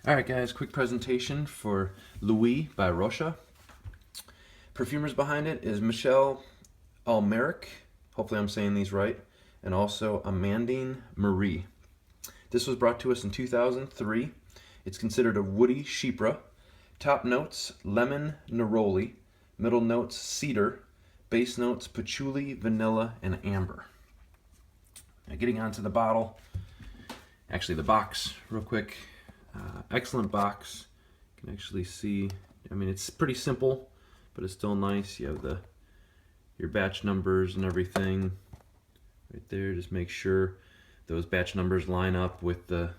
Alright guys, quick presentation for Lui by Rocha. Perfumers behind it is Michelle Almeric, hopefully I'm saying these right, and also Amandine Marie. This was brought to us in 2003. It's considered a woody chypre. Top notes, lemon neroli. Middle notes, cedar. Base notes, patchouli, vanilla, and amber. Now getting onto the bottle, actually the box real quick. Excellent box. You can actually see, I mean, it's pretty simple, but it's still nice. You have your batch numbers and everything right there. Just make sure those batch numbers line up with the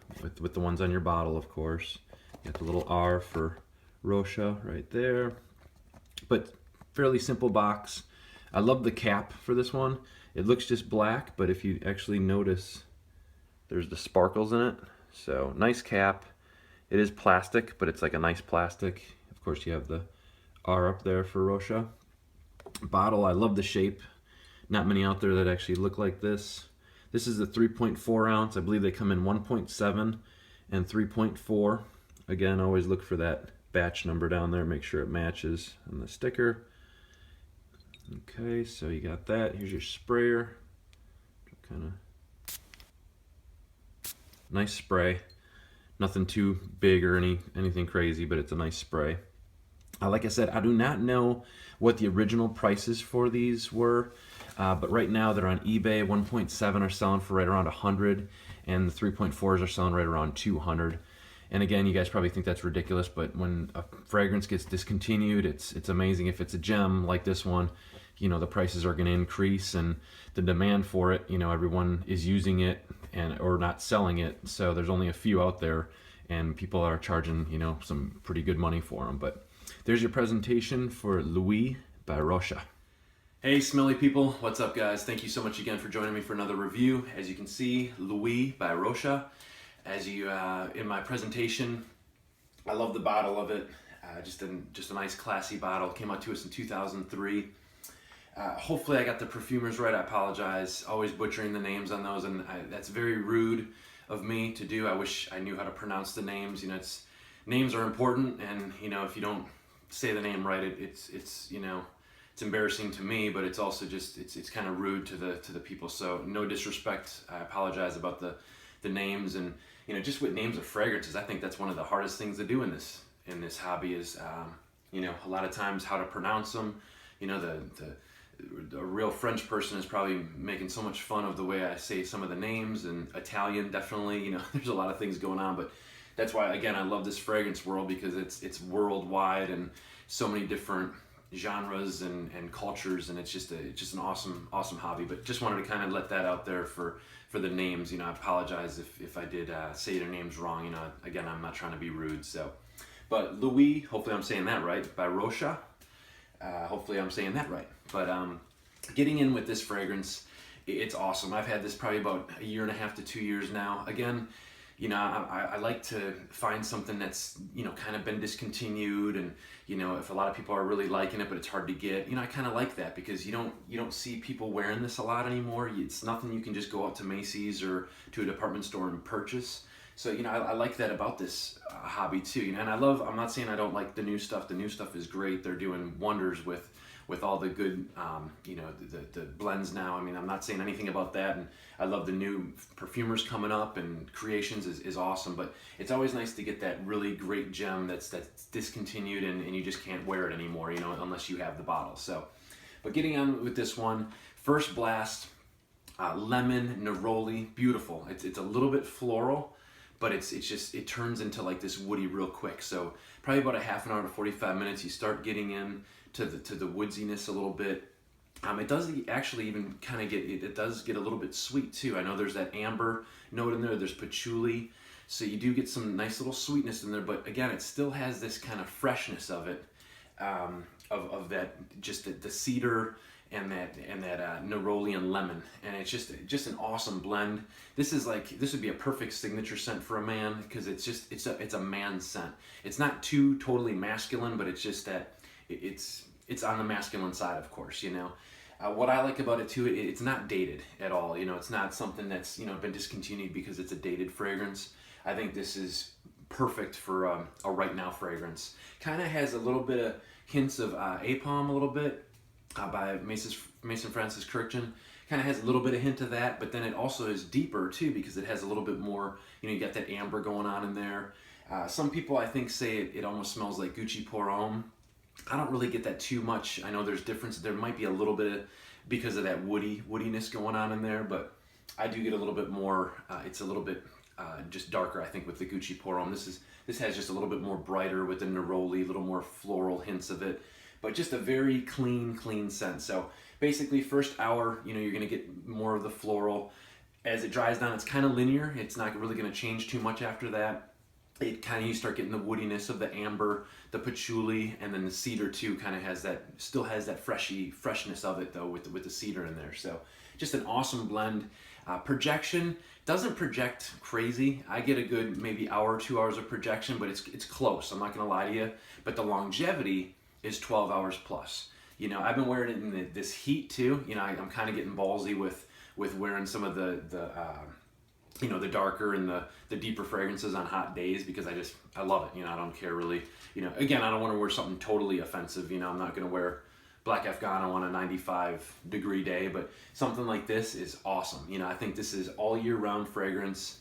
ones on your bottle, of course. You got the little R for Rocha right there. But fairly simple box. I love the cap for this one. It looks just black, but if you actually notice, there's the sparkles in it. So nice cap. It is plastic, but it's like a nice plastic. Of course, you have the R up there for Rocha. Bottle, I love the shape. Not many out there that actually look like this. This is a 3.4 ounce. I believe they come in 1.7 and 3.4. Again, always look for that batch number down there. Make sure it matches on the sticker. Okay, so you got that. Here's your sprayer. Kind of nice spray. Nothing too big or anything crazy, but it's a nice spray. Like I said, I do not know what the original prices for these were, but right now they're on eBay. 1.7 are selling for right around 100, and the 3.4s are selling right around 200. And again, you guys probably think that's ridiculous, but when a fragrance gets discontinued, it's amazing. If it's a gem like this one, you know, the prices are going to increase, and the demand for it, you know, everyone is using it or not selling it, so there's only a few out there, and people are charging, you know, some pretty good money for them. But there's your presentation for Lui by Rocha. Hey smelly people, what's up guys? Thank you so much again for joining me for another review. As you can see, Lui by Rocha. As you in my presentation, I love the bottle of it. Just a nice classy bottle. Came out to us in 2003. Hopefully I got the perfumers right. I apologize. Always butchering the names on those, and that's very rude of me to do. I wish I knew how to pronounce the names. You know, names are important, and you know, if you don't say the name right, it's you know, it's embarrassing to me, but it's also just it's kind of rude to the people. So no disrespect. I apologize about the names, and you know, just with names of fragrances, I think that's one of the hardest things to do in this hobby is you know, a lot of times how to pronounce them. You know, a real French person is probably making so much fun of the way I say some of the names, and Italian definitely, you know, there's a lot of things going on, but that's why, again, I love this fragrance world, because it's worldwide and so many different genres and cultures, and it's just an awesome hobby. But just wanted to kind of let that out there for the names. You know, I apologize if I did say their names wrong. You know, again, I'm not trying to be rude. So, but Lui, hopefully I'm saying that right, by Rocha. Hopefully I'm saying that right. But getting in with this fragrance, it's awesome. I've had this probably about a year and a half to 2 years now. Again, you know, I like to find something that's, you know, kind of been discontinued, and you know, if a lot of people are really liking it but it's hard to get, you know, I kind of like that, because you don't see people wearing this a lot anymore. It's nothing you can just go out to Macy's or to a department store and purchase. So, you know, I like that about this hobby too. You know, and I'm not saying I don't like the new stuff. The new stuff is great. They're doing wonders with all the good, you know, the blends now. I mean, I'm not saying anything about that. And I love the new perfumers coming up, and creations is awesome. But it's always nice to get that really great gem that's discontinued, and you just can't wear it anymore, you know, unless you have the bottle. So, but getting on with this one, first blast, lemon neroli, beautiful. It's a little bit floral, but it turns into like this woody real quick. So probably about a half an hour to 45 minutes, you start getting in to the woodsiness a little bit. It does actually even kind of it does get a little bit sweet too. I know there's that amber note in there. There's patchouli, so you do get some nice little sweetness in there. But again, it still has this kind of freshness of it, of that, just the cedar and that neroli and lemon, and it's just an awesome blend. This would be a perfect signature scent for a man, because it's a man scent. It's not too totally masculine, but it's just that it's on the masculine side, of course. You know, what I like about it too, it's not dated at all. You know, it's not something that's, you know, been discontinued because it's a dated fragrance. I think this is perfect for a right now fragrance. Kind of has a little bit of hints of Apom a little bit by Mason Francis Kirkjian. Kind of has a little bit of hint of that, but then it also is deeper too because it has a little bit more, you got that amber going on in there. Some people I think say it almost smells like Gucci Pour Homme. I don't really get that too much. I know there's difference. There might be a little bit because of that woodiness going on in there, but I do get a little bit more. It's a little bit just darker, I think, with the Gucci Pour Homme. This has just a little bit more brighter with the neroli, a little more floral hints of it, but just a very clean scent. So basically, first hour, you're going to get more of the floral. As it dries down, it's kind of linear. It's not really going to change too much after that. You start getting the woodiness of the amber, the patchouli, and then the cedar too. Kind of still has that freshness of it though, with the cedar in there. So just an awesome blend. Projection doesn't project crazy. I get a good maybe hour, 2 hours of projection, but it's close. I'm not gonna lie to you. But the longevity is 12 hours plus. I've been wearing it in this heat too. I'm kind of getting ballsy with wearing some of the darker and the deeper fragrances on hot days because I love it. I don't care really. Again, I don't want to wear something totally offensive. I'm not going to wear Black Afghano on a 95-degree day, but something like this is awesome. I think this is all year round fragrance.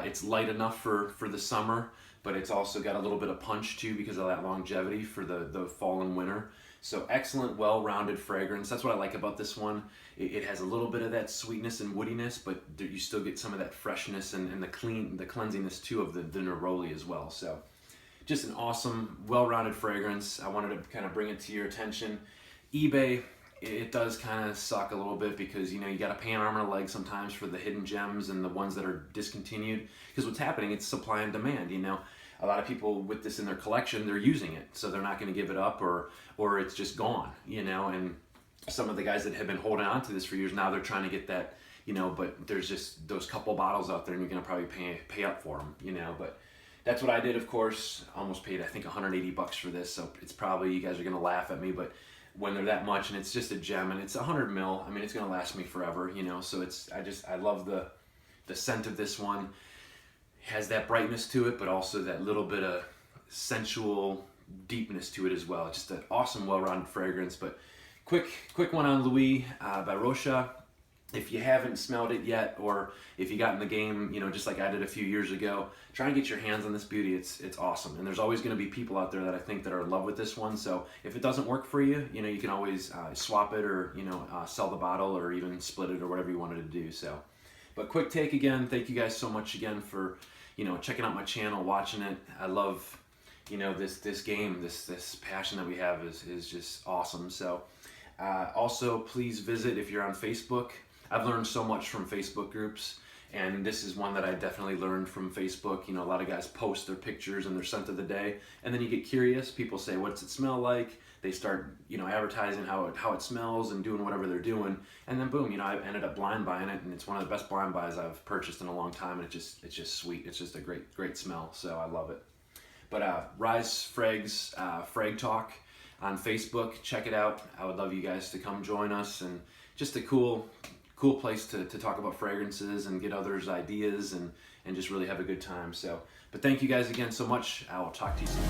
It's light enough for the summer, but it's also got a little bit of punch too because of that longevity for the fall and winter. So excellent, well-rounded fragrance. That's what I like about this one. It has a little bit of that sweetness and woodiness, but you still get some of that freshness and the cleansiness too of the neroli as well. So just an awesome, well-rounded fragrance. I wanted to kind of bring it to your attention. eBay, it does kind of suck a little bit because you got to pay an arm and a leg sometimes for the hidden gems and the ones that are discontinued. Because what's happening, it's supply and demand. A lot of people with this in their collection, they're using it, so they're not going to give it up, or it's just gone. And some of the guys that have been holding on to this for years, now they're trying to get that. But there's just those couple bottles out there, and you're going to probably pay up for them. But that's what I did, of course. Almost paid, I think, $180 for this. So it's probably, you guys are going to laugh at me, but when they're that much, and it's just a gem, and it's 100 mil, I mean, it's going to last me forever, So I love the scent of this one. Has that brightness to it, but also that little bit of sensual deepness to it as well. Just an awesome, well-rounded fragrance. But quick one on Lui by Rochas. If you haven't smelled it yet, or if you got in the game, just like I did a few years ago, try and get your hands on this beauty. It's awesome, and there's always going to be people out there that I think that are in love with this one. So if it doesn't work for you, you can always swap it, or sell the bottle, or even split it, or whatever you wanted to do. So, but quick take again. Thank you guys so much again for checking out my channel, watching it. I love this game, this passion that we have is just awesome. So also please visit if you're on Facebook. I've learned so much from Facebook groups, and this is one that I definitely learned from Facebook. A lot of guys post their pictures and their scent of the day, and then you get curious. People say, what's it smell like? They start advertising how it smells and doing whatever they're doing, and then boom, I ended up blind buying it, and it's one of the best blind buys I've purchased in a long time, and it's just sweet. It's just a great smell, so I love it. But Rise Frags Frag Talk on Facebook, check it out. I would love you guys to come join us, and just a cool place to talk about fragrances and get others' ideas and just really have a good time. So, but thank you guys again so much. I will talk to you soon.